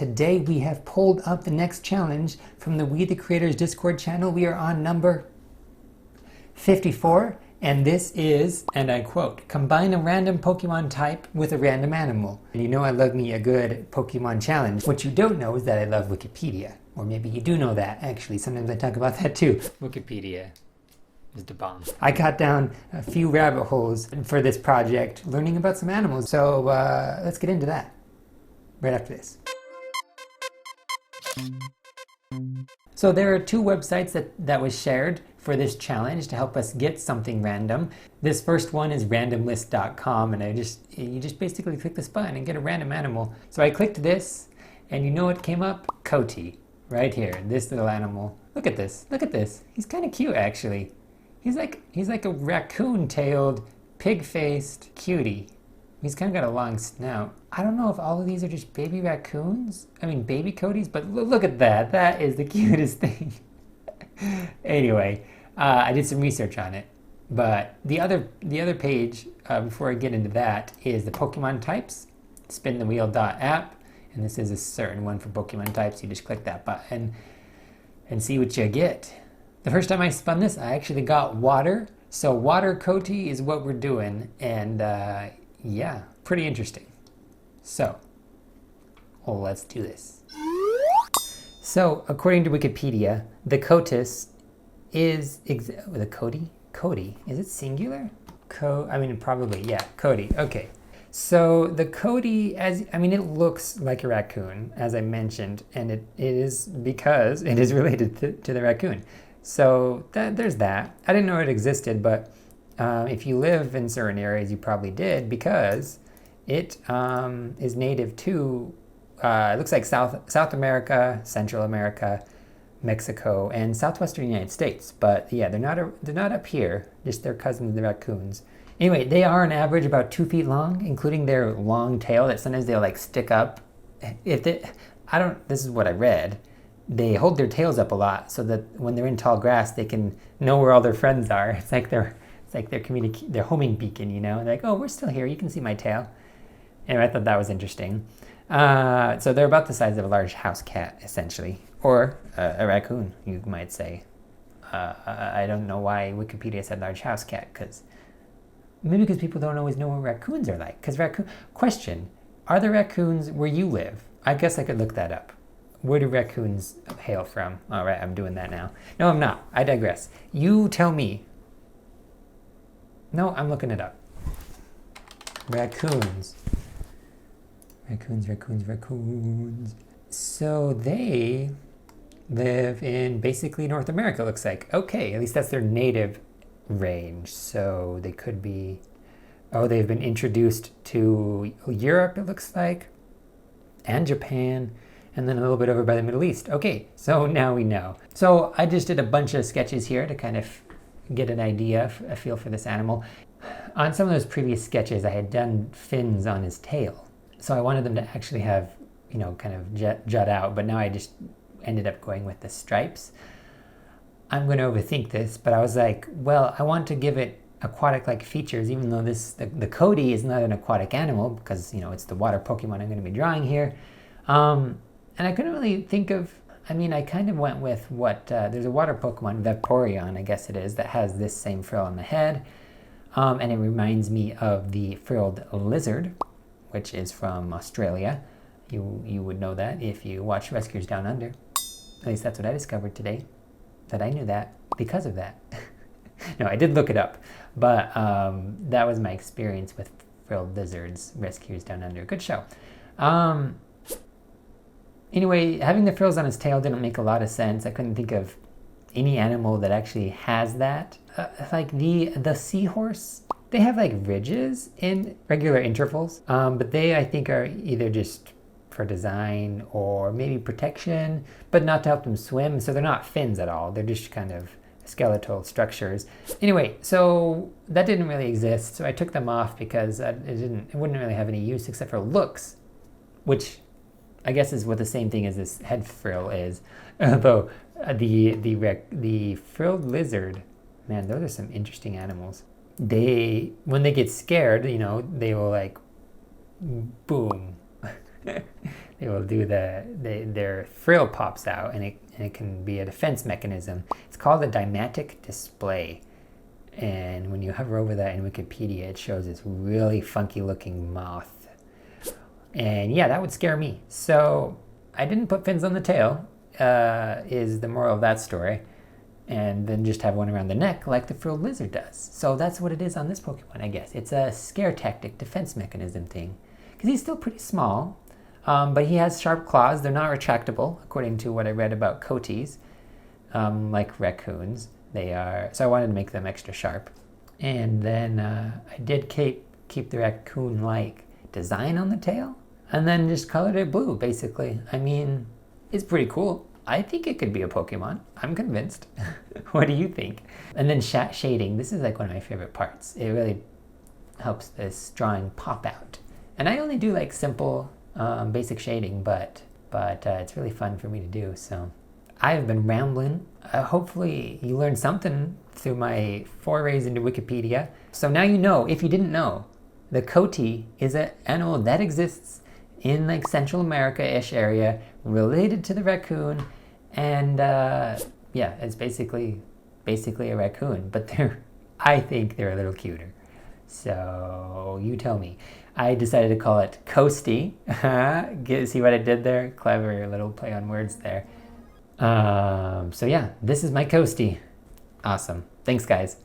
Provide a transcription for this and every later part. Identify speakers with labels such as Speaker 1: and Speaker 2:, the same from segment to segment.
Speaker 1: today we have pulled up the next challenge from the We the Creators Discord channel. We are on number 54, and this is, and I quote, combine a random Pokemon type with a random animal. And you know I love me a good Pokemon challenge. What you don't know is that I love Wikipedia. Or maybe you do know that, actually. Sometimes I talk about that too. Wikipedia is the bomb. I got down a few rabbit holes for this project, learning about some animals. So let's get into that right after this. So there are two websites that was shared for this challenge to help us get something random. This first one is randomlist.com, and you just basically click this button and get a random animal. So I clicked this, and you know what came up? Coati, right here, this little animal. Look at this, look at this. He's kind of cute, actually. He's like a raccoon-tailed, pig-faced cutie. He's kind of got a long snout. I don't know if all of these are just baby raccoons. I mean, baby Coatis, but look at that. That is the cutest thing. Anyway, I did some research on it. But the other page, before I get into that, is the Pokemon types. Spinthewheel.app. And this is a certain one for Pokemon types. You just click that button and see what you get. The first time I spun this, I actually got water. So water Coati is what we're doing. And yeah, pretty interesting. So, let's do this. So, according to Wikipedia, the Cotus is the Coati, is it singular? Probably, yeah, Coati. Okay. So the Coati, it looks like a raccoon, as I mentioned, and it is because it is related to the raccoon. So there's that. I didn't know it existed, but if you live in certain areas, you probably did, because it is native to, it looks like South America, Central America, Mexico, and southwestern United States. But yeah, they're not up here, just their cousins, the raccoons. Anyway, they are on average about 2 feet long, including their long tail that sometimes they'll like stick up. This is what I read. They hold their tails up a lot so that when they're in tall grass, they can know where all their friends are. It's like their homing beacon, you know? They're like, oh, we're still here. You can see my tail. Anyway, I thought that was interesting. So they're about the size of a large house cat, essentially, or a raccoon, you might say. I don't know why Wikipedia said large house cat, maybe because people don't always know what raccoons are like. Question, are the raccoons where you live? I guess I could look that up. Where do raccoons hail from? All right, I'm doing that now. No, I'm not. I digress. You tell me. No, I'm looking it up. Raccoons. Raccoons. So they live in basically North America, looks like. Okay, at least that's their native range. So they could be, they've been introduced to Europe, it looks like, and Japan, and then a little bit over by the Middle East. Okay, so now we know. So I just did a bunch of sketches here to kind of get an idea, a feel for this animal. On some of those previous sketches, I had done fins on his tail. So I wanted them to actually have, kind of jut out, but now I just ended up going with the stripes. I'm going to overthink this, but I was like, well, I want to give it aquatic-like features, even though the Coati is not an aquatic animal, because, it's the water Pokemon I'm going to be drawing here. And I couldn't really think of, I kind of went with there's a water Pokemon, Vaporeon, I guess it is, that has this same frill on the head. And it reminds me of the frilled lizard, which is from Australia. You would know that if you watch Rescuers Down Under. At least that's what I discovered today, that I knew that because of that. No, I did look it up, but that was my experience with frilled lizards, Rescuers Down Under. Good show. Anyway, having the frills on his tail didn't make a lot of sense. I couldn't think of any animal that actually has that. Like the seahorse, they have like ridges in regular intervals, but they, I think, are either just for design or maybe protection, but not to help them swim. So they're not fins at all. They're just kind of skeletal structures. Anyway, so that didn't really exist. So I took them off because it wouldn't really have any use except for looks, which I guess is what the same thing as this head frill is. Although the frilled lizard, man, those are some interesting animals. When they get scared, they will like, boom. They it will do their frill pops out, and it can be a defense mechanism. It's called a dymatic display. And when you hover over that in Wikipedia, it shows this really funky looking moth. And yeah, that would scare me. So I didn't put fins on the tail, is the moral of that story. And then just have one around the neck like the frilled lizard does. So that's what it is on this Pokemon, I guess. It's a scare tactic defense mechanism thing. Because he's still pretty small, but he has sharp claws. They're not retractable, according to what I read about Coatis, like raccoons. They are, so I wanted to make them extra sharp. And then I did keep the raccoon-like design on the tail, and then just colored it blue, basically. I mean, it's pretty cool. I think it could be a Pokemon. I'm convinced. What do you think? And then shading. This is like one of my favorite parts. It really helps this drawing pop out. And I only do like simple, basic shading, but it's really fun for me to do. So I've been rambling. Hopefully you learned something through my forays into Wikipedia. So now you know, if you didn't know, the Coati is an animal that exists in like Central America-ish area, related to the raccoon, and yeah, it's basically a raccoon, but I think they're a little cuter. So you tell me. I decided to call it Coasty. See what I did there? Clever little play on words there. So yeah, this is my Coasty. Awesome. Thanks, guys.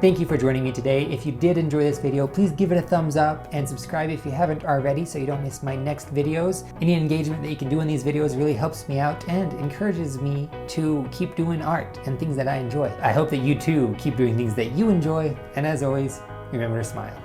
Speaker 1: Thank you for joining me today. If you did enjoy this video, please give it a thumbs up and subscribe if you haven't already so you don't miss my next videos. Any engagement that you can do in these videos really helps me out and encourages me to keep doing art and things that I enjoy. I hope that you too keep doing things that you enjoy, and as always, remember to smile.